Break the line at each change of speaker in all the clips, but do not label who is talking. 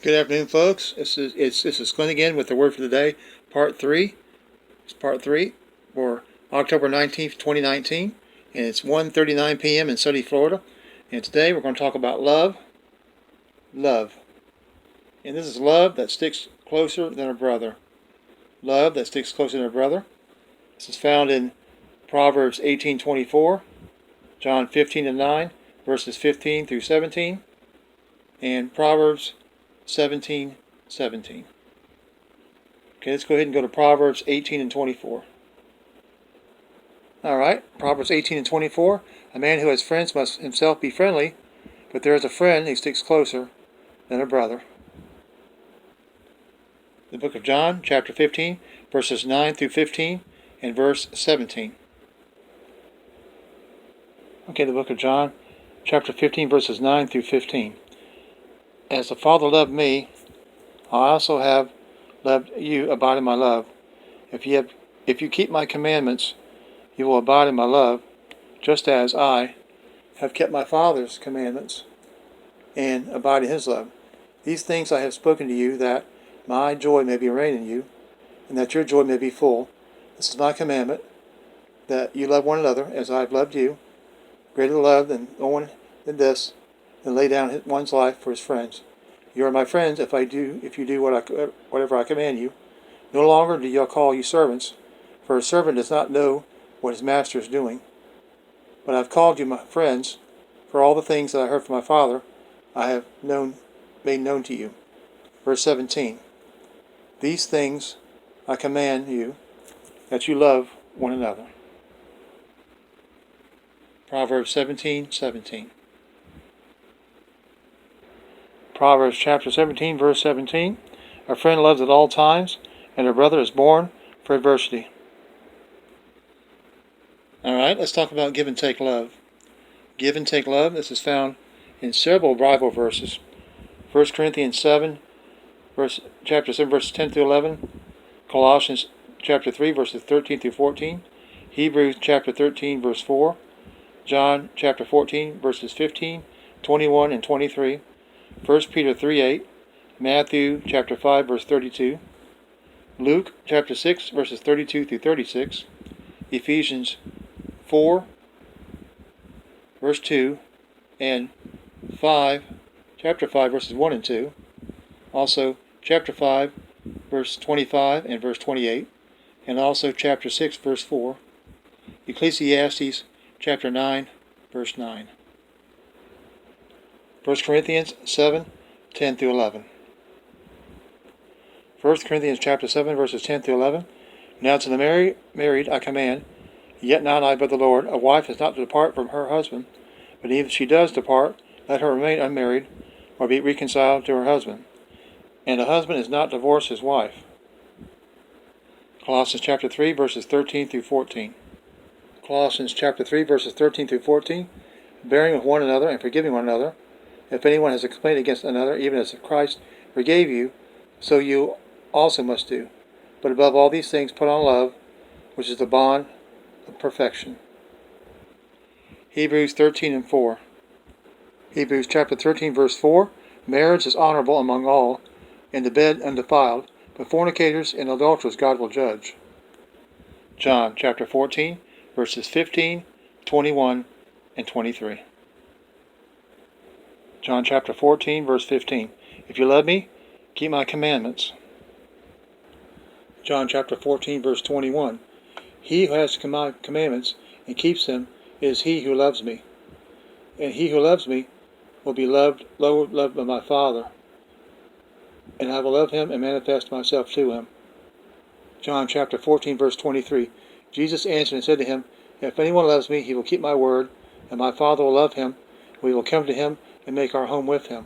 Good afternoon, folks. This is Clint again with the word for the day, part 3. It's part 3 for October 19th, 2019, and it's 1:39 p.m. in sunny Florida. And today we're going to talk about love. And this is love that sticks closer than a brother. Love that sticks closer than a brother. This is found in Proverbs 18:24, John 15:9, verses 15 through 17, and Proverbs 17:17. Okay, let's go ahead and go to Proverbs 18:24. Alright, Proverbs 18:24. A man who has friends must himself be friendly, but there is a friend who sticks closer than a brother. The book of John, chapter 15, verses 9 through 15, and verse 17. Okay, the book of John, chapter 15, verses 9 through 15. As the Father loved me, I also have loved you. Abide in my love. If you keep my commandments, you will abide in my love, just as I have kept my Father's commandments and abide in his love. These things I have spoken to you, that my joy may be reigned in you, and that your joy may be full. This is my commandment, that you love one another as I have loved you. Greater love than this, than lay down one's life for his friends. You are my friends if you do whatever I command you. No longer do I call you servants, for a servant does not know what his master is doing. But I have called you my friends, for all the things that I heard from my Father I have made known to you. Verse 17. These things I command you, that you love one another. Proverbs 17:17. Proverbs chapter 17, verse 17. A friend loves at all times, and a brother is born for adversity. Alright, let's talk about give and take love. Give and take love. This is found in several Bible verses. 1 Corinthians 7, chapter 7, verses 10 through 11. Colossians chapter 3, verses 13 through 14. Hebrews chapter 13, verse 4. John chapter 14, verses 15, 21, and 23. 1 Peter 3:8. Matthew chapter 5, verse 32. Luke chapter 6, verses 32 through 36. Ephesians 4, verse 2, and chapter 5, verses 1 and 2. Also, chapter 5, verse 25 and verse 28. And also chapter 6, verse 4. Ecclesiastes chapter 9, verse 9. 1 Corinthians 7, 10 through 11. 1 Corinthians chapter 7, verses 10 through 11. Now to the married I command, yet not I but the Lord, a wife is not to depart from her husband, but if she does depart, let her remain unmarried, or be reconciled to her husband. And a husband is not to divorce his wife. Colossians chapter 3, verses 13 through 14. Colossians chapter 3, verses 13 through 14. Bearing with one another and forgiving one another. If anyone has a complaint against another, even as Christ forgave you, so you also must do. But above all these things put on love, which is the bond of perfection. Hebrews 13 and 4. Hebrews chapter 13, verse 4. Marriage is honorable among all, and the bed undefiled, but fornicators and adulterers God will judge. John chapter 14, verses 15, 21, and 23. John chapter 14, verse 15. If you love me, keep my commandments. John chapter 14, verse 21. He who has my commandments and keeps them is he who loves me. And he who loves me will be loved by my Father. And I will love him and manifest myself to him. John chapter 14, verse 23. Jesus answered and said to him, If anyone loves me, he will keep my word, and my Father will love him. We will come to him and make our home with him.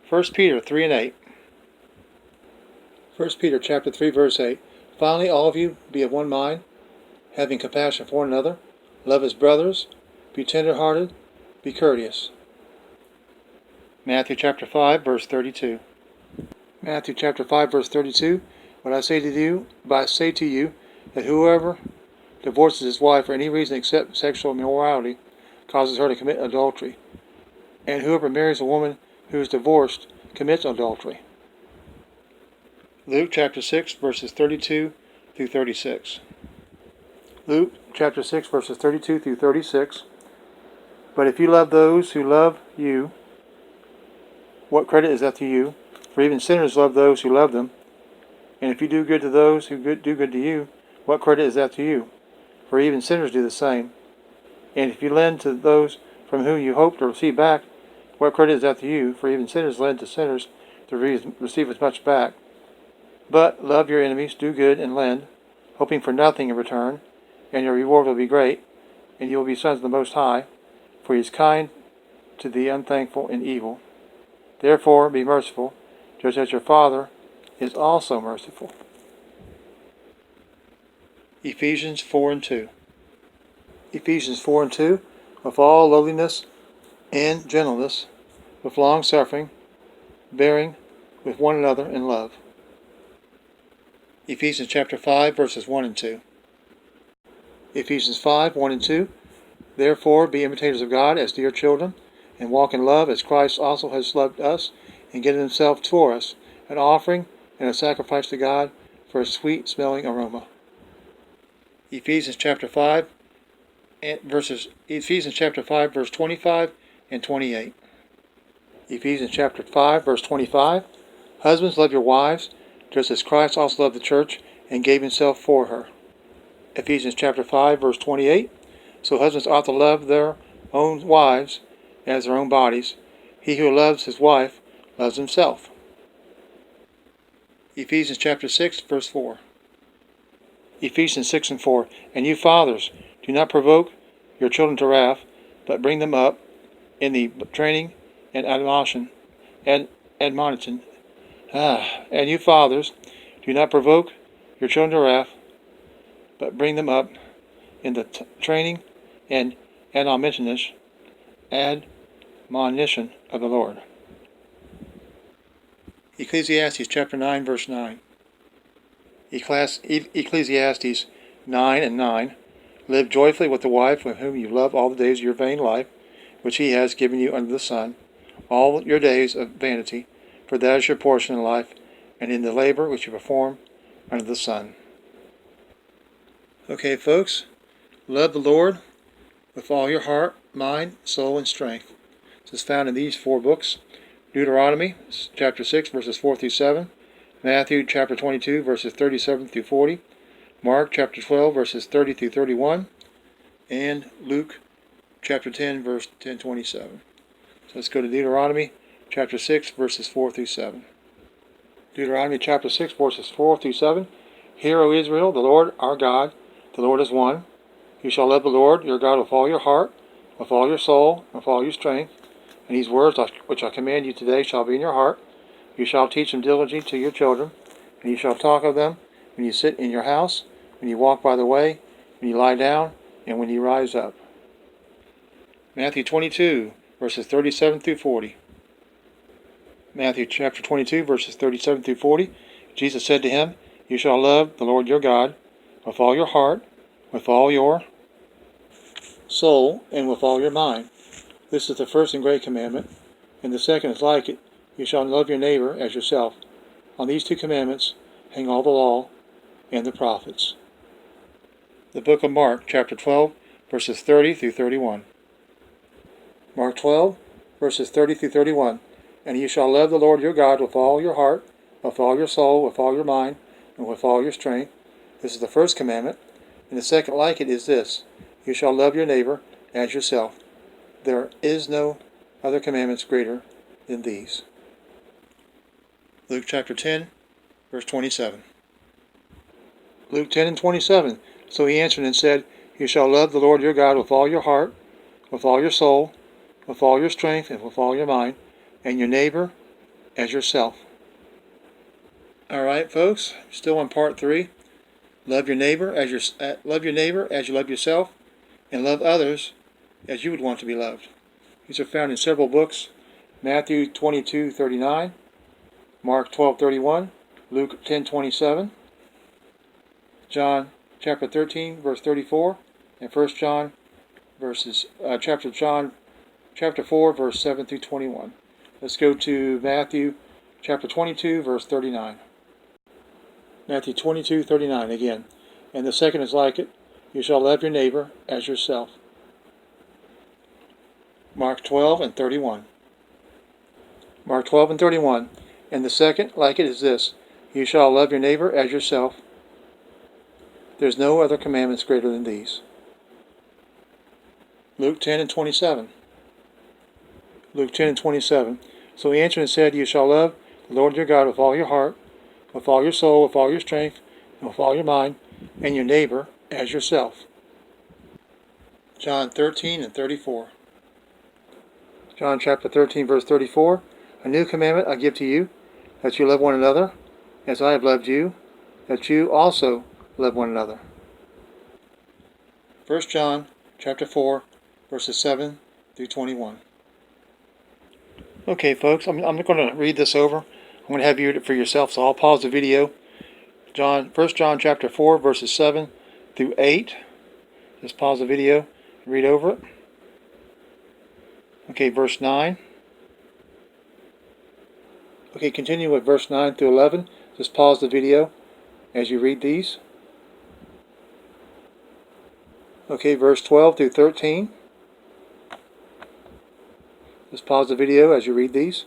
1 Peter 3 and 8. 1 Peter chapter 3, verse 8. Finally, all of you be of one mind, having compassion for one another. Love as brothers. Be tender-hearted. Be courteous. Matthew chapter 5, verse 32. Matthew chapter 5, verse 32. But I say to you that whoever divorces his wife for any reason except sexual immorality causes her to commit adultery. And whoever marries a woman who is divorced commits adultery. Luke chapter 6, verses 32 through 36. Luke chapter 6, verses 32 through 36. But if you love those who love you, what credit is that to you? For even sinners love those who love them. And if you do good to those who do good to you, what credit is that to you? For even sinners do the same. And if you lend to those from whom you hope to receive back, what credit is that to you? For even sinners lend to sinners to receive as much back. But love your enemies, do good, and lend, hoping for nothing in return, and your reward will be great, and you will be sons of the Most High, for He is kind to the unthankful and evil. Therefore be merciful, just as your Father is also merciful. Ephesians 4 and 2. Ephesians 4 and 2. With all lowliness and gentleness, with long suffering, bearing with one another in love. Ephesians chapter 5, verses 1 and 2. Ephesians 5, 1 and 2. Therefore be imitators of God as dear children, and walk in love as Christ also has loved us, and given Himself for us, an offering and a sacrifice to God for a sweet-smelling aroma. Ephesians chapter 5, verse 25 and 28. Ephesians chapter 5, verse 25. Husbands, love your wives, just as Christ also loved the church and gave Himself for her. Ephesians chapter 5, verse 28. So husbands ought to love their own wives as their own bodies. He who loves his wife loves himself. Ephesians chapter 6, verse 4. Ephesians 6 and 4. And you fathers, do not provoke your children to wrath, but bring them up in the training and admonition. And you fathers, do not provoke your children to wrath, but bring them up in the training and admonition of the Lord. Ecclesiastes chapter 9, verse 9. Ecclesiastes 9 and 9. Live joyfully with the wife with whom you love all the days of your vain life, which He has given you under the sun, all your days of vanity, for that is your portion in life, and in the labor which you perform under the sun. Okay, folks, love the Lord with all your heart, mind, soul, and strength. This is found in these 4 books: Deuteronomy chapter 6, verses 4 through 7, Matthew chapter 22, verses 37 through 40, Mark chapter 12, verses 30 through 31, and Luke chapter 10, verse 1027. So let's go to Deuteronomy chapter 6, verses 4 through 7. Deuteronomy chapter 6, verses 4 through 7. Hear, O Israel, the Lord our God, the Lord is one. You shall love the Lord your God with all your heart, with all your soul, and with all your strength. And these words which I command you today shall be in your heart. You shall teach them diligently to your children, and you shall talk of them when you sit in your house, when you walk by the way, when you lie down, and when you rise up. Matthew 22, verses 37 through 40. Matthew chapter 22, verses 37 through 40. Jesus said to him, You shall love the Lord your God with all your heart, with all your soul, and with all your mind. This is the first and great commandment, and the second is like it. You shall love your neighbor as yourself. On these 2 commandments hang all the law and the prophets. The book of Mark, chapter 12, verses 30 through 31. Mark 12, verses 30 through 31. And you shall love the Lord your God with all your heart, with all your soul, with all your mind, and with all your strength. This is the first commandment. And the second like it is this: You shall love your neighbor as yourself. There is no other commandments greater than these. Luke chapter 10, verse 27. Luke 10 and 27. So he answered and said, You shall love the Lord your God with all your heart, with all your soul, with all your strength, and with all your mind, and your neighbor as yourself. All right, folks, still on part 3. Love your neighbor as you love yourself, and love others as you would want to be loved. These are found in several books: Matthew 22:39, Mark 12:31, Luke 10:27, John chapter 13, verse 34, and 1 John chapter 4, verse 7 through 21. Let's go to Matthew chapter 22, verse 39. Matthew 22:39 again. And the second is like it. You shall love your neighbor as yourself. Mark 12:31. Mark 12:31. And the second like it is this. You shall love your neighbor as yourself. There's no other commandments greater than these. Luke 10:27. Luke 10:27. So he answered and said, You shall love the Lord your God with all your heart, with all your soul, with all your strength, and with all your mind, and your neighbor as yourself. John 13:34. John chapter 13, verse 34. A new commandment I give to you, that you love one another, as I have loved you, that you also love one another. 1 John chapter 4, verses 7 through 21. Okay, folks, I'm going to read this over. I'm going to have you read it for yourself, so I'll pause the video. 1 John chapter 4, verses 7 through 8. Just pause the video and read over it. Okay, verse 9. Okay, continue with verse 9 through 11. Just pause the video as you read these. Okay, verse 12 through 13. Just pause the video as you read these.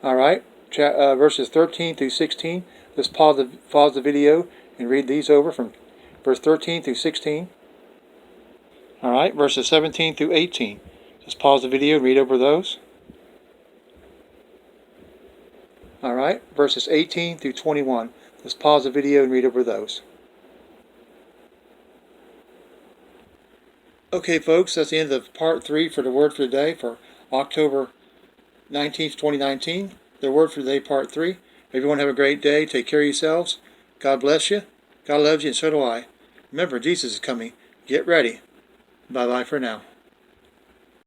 Alright, verses 13 through 16. Just pause the video and read these over from verse 13 through 16. Alright, verses 17 through 18. Just pause the video and read over those. Alright, verses 18 through 21. Just pause the video and read over those. Okay, folks, that's the end of part 3 for the Word for the Day for October 19th, 2019. The Word for the Day, part 3. Everyone have a great day. Take care of yourselves. God bless you. God loves you, and so do I. Remember, Jesus is coming. Get ready. Bye-bye for now.